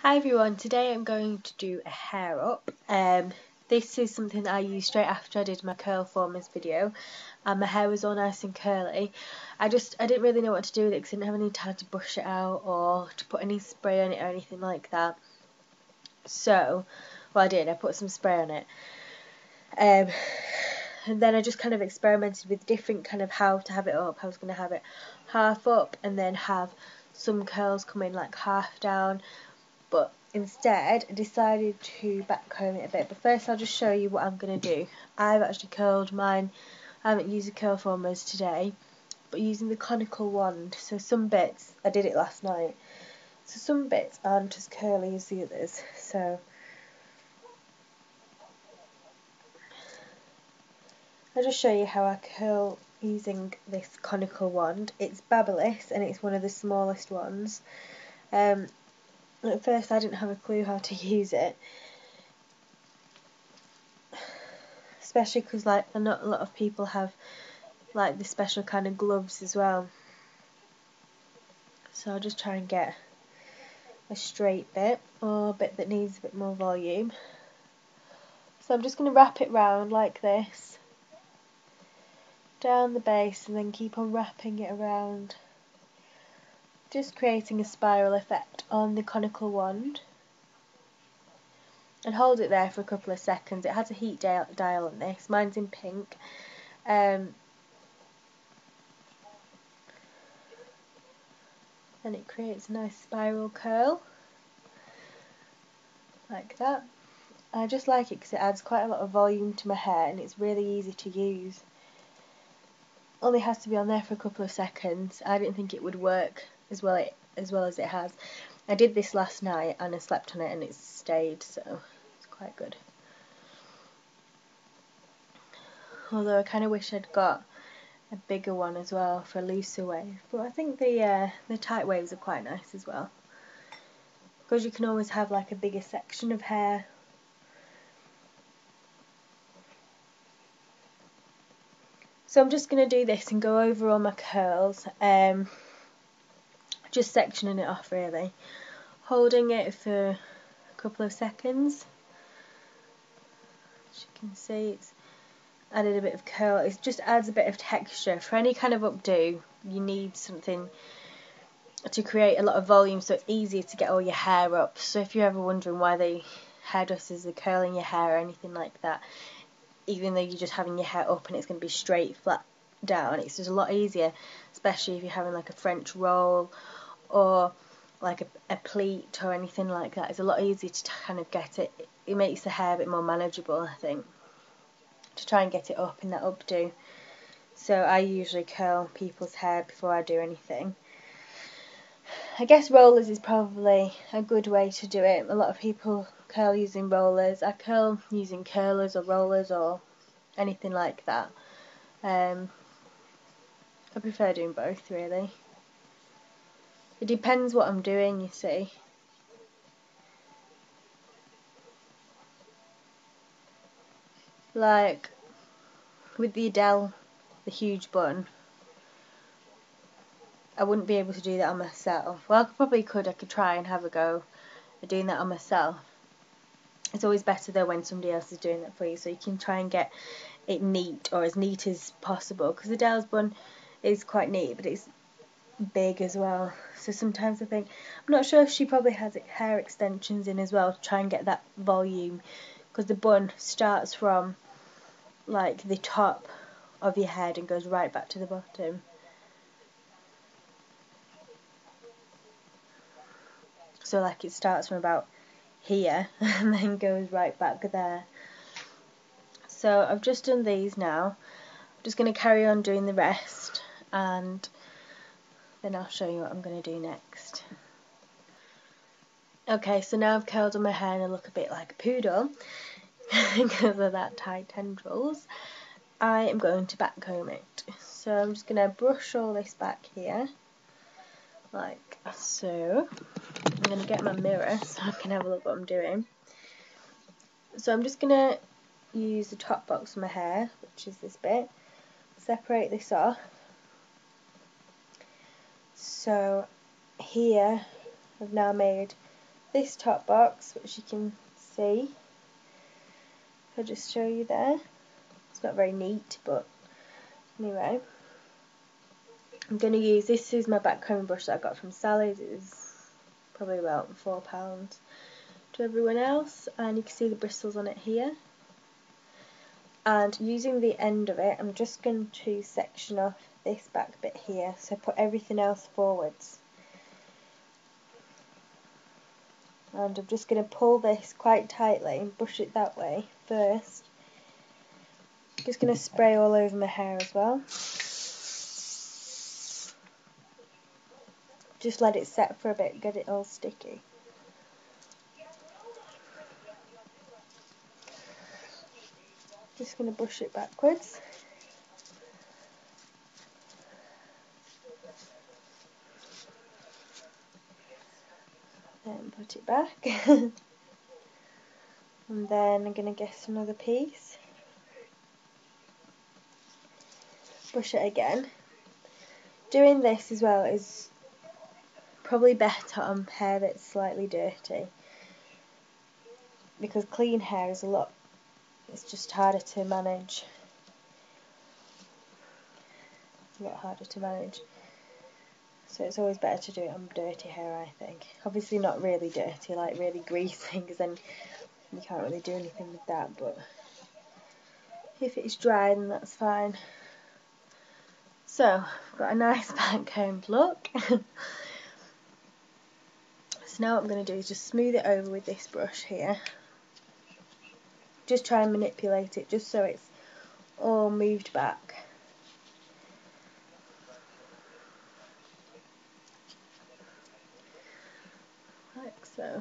Hi everyone, today I'm going to do a hair up. This is something that I used straight after I did my curl formers video and my hair was all nice and curly. I didn't really know what to do with it because I didn't have any time to brush it out or to put any spray on it or anything like that. So, well I did, I put some spray on it. And then I just kind of experimented with different kind of how to have it up. I was going to have it half up and then have some curls come in like half down. But instead I decided to backcomb it a bit. But first I'll just show you what I'm going to do. I've actually curled mine. I haven't used the curl formers today, but using the conical wand. So some bits, I did it last night, so some bits aren't as curly as the others. So I'll just show you how I curl using this conical wand. It's Babyliss and it's one of the smallest ones. At first I didn't have a clue how to use it, especially because like not a lot of people have like the special kind of gloves as well. So I'll just try and get a straight bit or a bit that needs a bit more volume. So I'm just going to wrap it round like this down the base and then keep on wrapping it around, just creating a spiral effect on the conical wand, and hold it there for a couple of seconds. It has a heat dial on this, mine's in pink. And it creates a nice spiral curl like that. I just like it because it adds quite a lot of volume to my hair and it's really easy to use. Only has to be on there for a couple of seconds. I didn't think it would work as well as it has. I did this last night and I slept on it and it's stayed, so it's quite good. Although I kind of wish I'd got a bigger one as well for a looser wave, but I think the tight waves are quite nice as well, because you can always have like a bigger section of hair. So I'm just going to do this and go over all my curls, just sectioning it off really, holding it for a couple of seconds. As you can see, it's added a bit of curl. It just adds a bit of texture. For any kind of updo, you need something to create a lot of volume so it's easier to get all your hair up. So if you're ever wondering why the hairdressers are curling your hair or anything like that, even though you're just having your hair up and it's going to be straight flat down, it's just a lot easier, especially if you're having like a French roll or like a pleat or anything like that. It's a lot easier to kind of get it. It makes the hair a bit more manageable, I think, to try and get it up in that updo. So I usually curl people's hair before I do anything. I guess rollers is probably a good way to do it. A lot of people curl using rollers. I curl using curlers or rollers or anything like that. I prefer doing both really. It depends what I'm doing, you see. Like with the Adele, the huge bun, I wouldn't be able to do that on myself. Well, I could try and have a go at doing that on myself. It's always better though when somebody else is doing that for you, so you can try and get it neat, or as neat as possible, because Adele's bun is quite neat but it's big as well. So sometimes I think, I'm not sure if she probably has hair extensions in as well to try and get that volume, because the bun starts from like the top of your head and goes right back to the bottom. So like it starts from about here and then goes right back there. So I've just done these now. I'm just going to carry on doing the rest and then I'll show you what I'm going to do next. Okay, so now I've curled on my hair and I look a bit like a poodle because of that tight tendrils. I am going to backcomb it. So I'm just going to brush all this back here, like so. I'm going to get my mirror so I can have a look what I'm doing. So I'm just going to use the top box of my hair, which is this bit, separate this off. So here I've now made this top box, which you can see. I'll just show you there. It's not very neat, but anyway. I'm going to use, this is my backcombing brush that I got from Sally's. It was probably about £4 to everyone else, and you can see the bristles on it here. And using the end of it, I'm just going to section off this back bit here, so put everything else forwards. And I'm just going to pull this quite tightly and brush it that way first. Just going to spray all over my hair as well. Just let it set for a bit, get it all sticky. Just going to brush it backwards. Then put it back. And then I'm going to get another piece. Brush it again. Doing this as well is probably better on hair that's slightly dirty, because clean hair is it's just harder to manage. A lot harder to manage. So it's always better to do it on dirty hair, I think. Obviously not really dirty, like really greasy, because then you can't really do anything with that, but if it's dry then that's fine. So, I've got a nice backcombed look. So now what I'm going to do is just smooth it over with this brush here. Just try and manipulate it just so it's all moved back. Like so.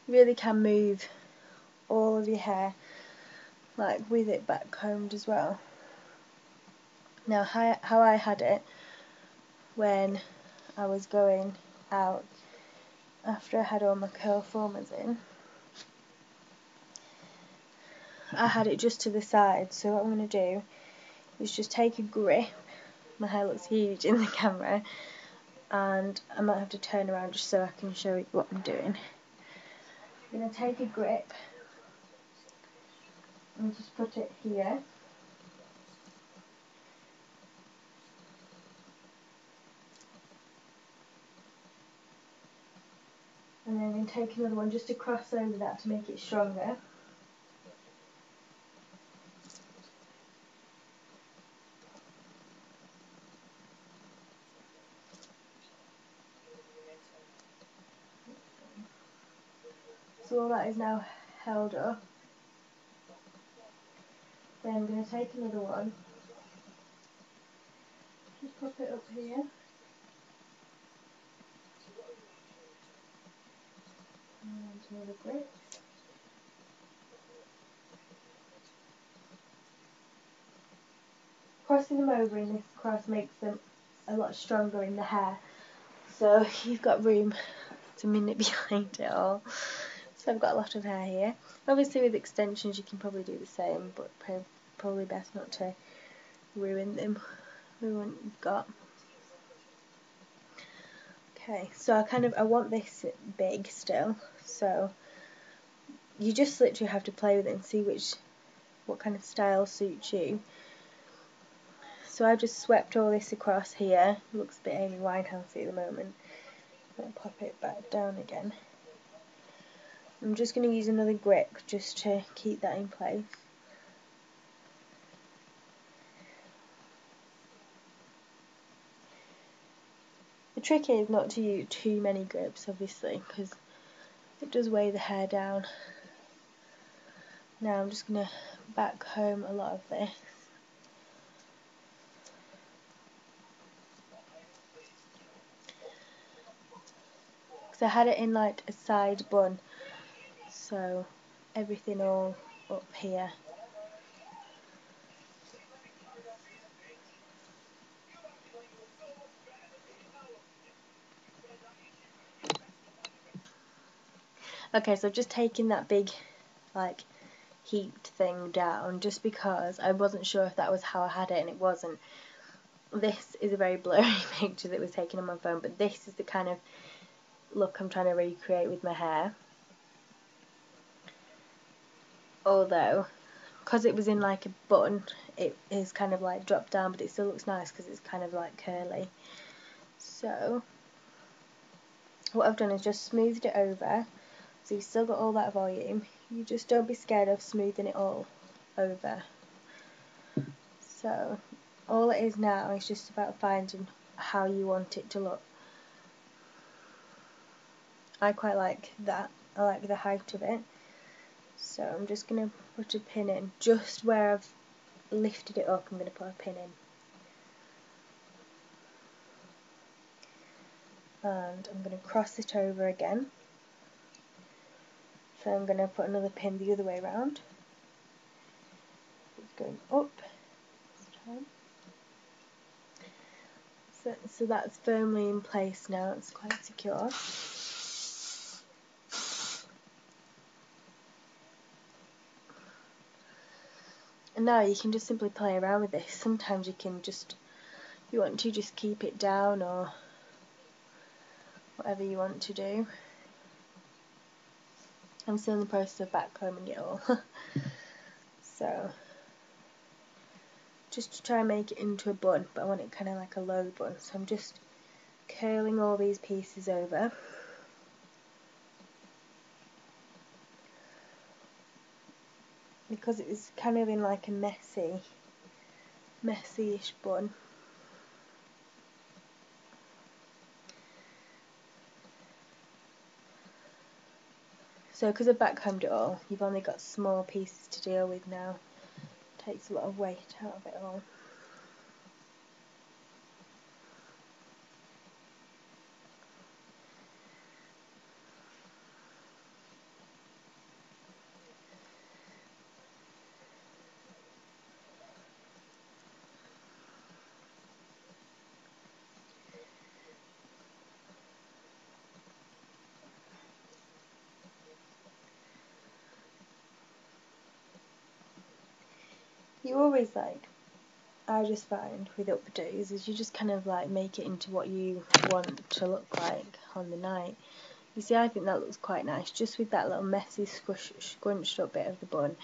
You really can move all of your hair, like with it backcombed as well. Now how I had it when I was going out after I had all my curl formers in, I had it just to the side, so what I'm going to do is just take a grip. My hair looks huge in the camera, and I might have to turn around just so I can show you what I'm doing. I'm going to take a grip and just put it here. And then I'm going to take another one just to cross over that to make it stronger. So all that is now held up. Then I'm going to take another one, just pop it up here. And another grip. Crossing them over in this cross makes them a lot stronger in the hair, so you've got room to manipulate it all. So I've got a lot of hair here. Obviously with extensions you can probably do the same, but probably best not to ruin them with what you've got. Okay, so I want this big still, so you just literally have to play with it and see what kind of style suits you. So I've just swept all this across here. It looks a bit Amy Winehousey at the moment. I'll pop it back down again. I'm just going to use another grip just to keep that in place. The trick is not to use too many grips, obviously, because it does weigh the hair down. Now I'm just going to back comb a lot of this. Because I had it in like a side bun, so everything all up here. Okay, so I've just taken that big, like, heaped thing down, just because I wasn't sure if that was how I had it, and it wasn't. This is a very blurry picture that was taken on my phone, but this is the kind of look I'm trying to recreate with my hair. Although, because it was in like a bun, it is kind of like dropped down, but it still looks nice because it's kind of like curly. So what I've done is just smoothed it over, so you've still got all that volume. You just don't be scared of smoothing it all over. So all it is now is just about finding how you want it to look. I quite like that. I like the height of it. So I'm just going to put a pin in. Just where I've lifted it up, I'm going to put a pin in. And I'm going to cross it over again. So I'm going to put another pin the other way around. It's going up this time. So that's firmly in place now, it's quite secure. And now you can just simply play around with this. Sometimes you can just, if you want to, just keep it down, or whatever you want to do. I'm still in the process of backcombing it all. So just to try and make it into a bun, but I want it kind of like a low bun, so I'm just curling all these pieces over. Because it was kind of in like a messy-ish bun. So because I've backcombed it all, you've only got small pieces to deal with now. It takes a lot of weight out of it all. You always I just find with updos is you just kind of like make it into what you want to look like on the night. You see, I think that looks quite nice, just with that little messy scrunched up bit of the bun.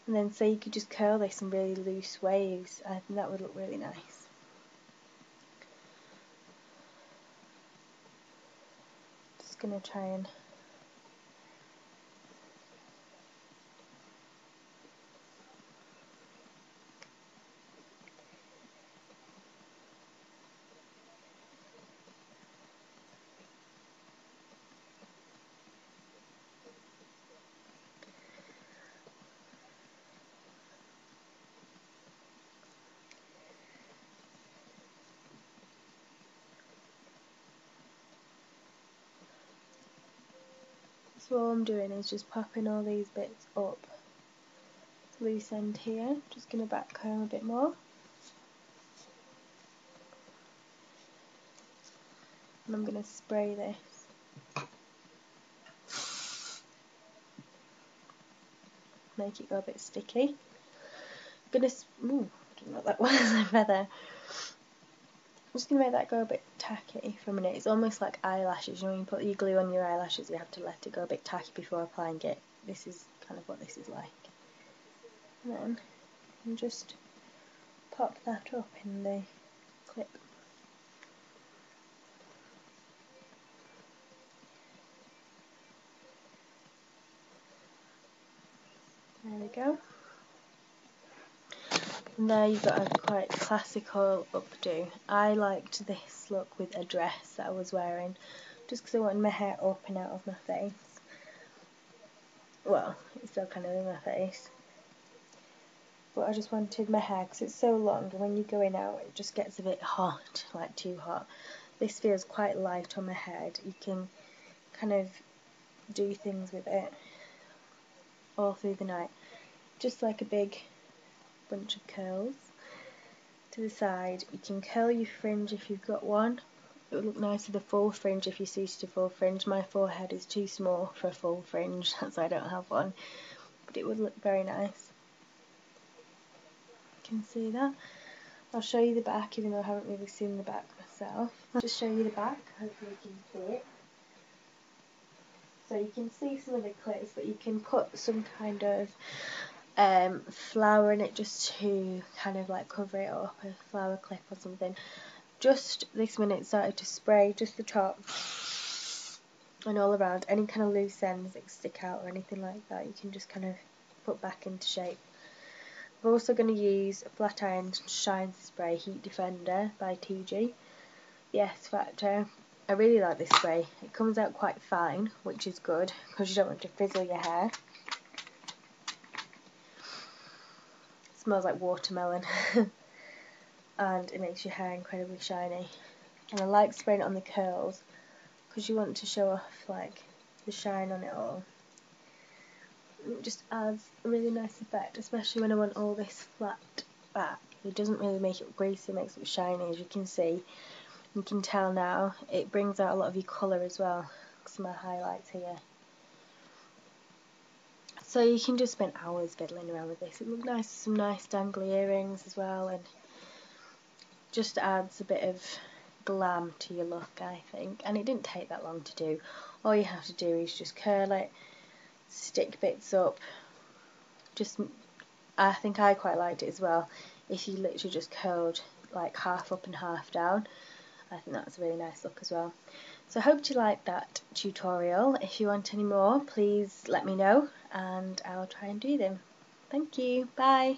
And then say you could just curl this in really loose waves. I think that would look really nice. Just gonna try and so all I'm doing is just popping all these bits up to loose end here. Just going to backcomb a bit more. And I'm going to spray this. Make it go a bit sticky. I'm going to, ooh, I don't know what that was, a feather. I'm just going to make that go a bit tacky for a minute. It's almost like eyelashes. You know, when you put your glue on your eyelashes, you have to let it go a bit tacky before applying it. This is kind of what this is like. And then you just pop that up in the clip. There we go. And there you've got a quite classical updo. I liked this look with a dress that I was wearing, just because I wanted my hair up and out of my face. Well, it's still kind of in my face. But I just wanted my hair, because it's so long, and when you go in out it just gets a bit hot, like too hot. This feels quite light on my head. You can kind of do things with it all through the night. Just like a big bunch of curls to the side. You can curl your fringe if you've got one. It would look nice with a full fringe if you're suited to full fringe. My forehead is too small for a full fringe, so I don't have one. soft, it would look very nice. You can see that. I'll show you the back, even though I haven't really seen the back myself. I'll just show you the back, hopefully you can see it. So you can see some of the clips, but you can put some kind of flower in it just to kind of like cover it up, a flower clip or something. Just this minute started to spray just the top and all around. Any kind of loose ends that stick out or anything like that, you can just kind of put back into shape. We're also going to use Flat Iron Shine Spray Heat Defender by TG, the S Factor. I really like this spray. It comes out quite fine, which is good because you don't want to frizzle your hair. It smells like watermelon and it makes your hair incredibly shiny. And I like spraying it on the curls because you want to show off like the shine on it all. It just adds a really nice effect, especially when I want all this flat back. It doesn't really make it greasy, it makes it shiny, as you can see. You can tell now, it brings out a lot of your colour as well, some of my highlights here. So you can just spend hours fiddling around with this. It looks nice, some nice dangly earrings as well, and just adds a bit of glam to your look, I think. And it didn't take that long to do. All you have to do is just curl it, stick bits up. I think I quite liked it as well, if you literally just curled like half up and half down. I think that's a really nice look as well. So I hope you liked that tutorial. If you want any more, please let me know and I'll try and do them. Thank you, bye.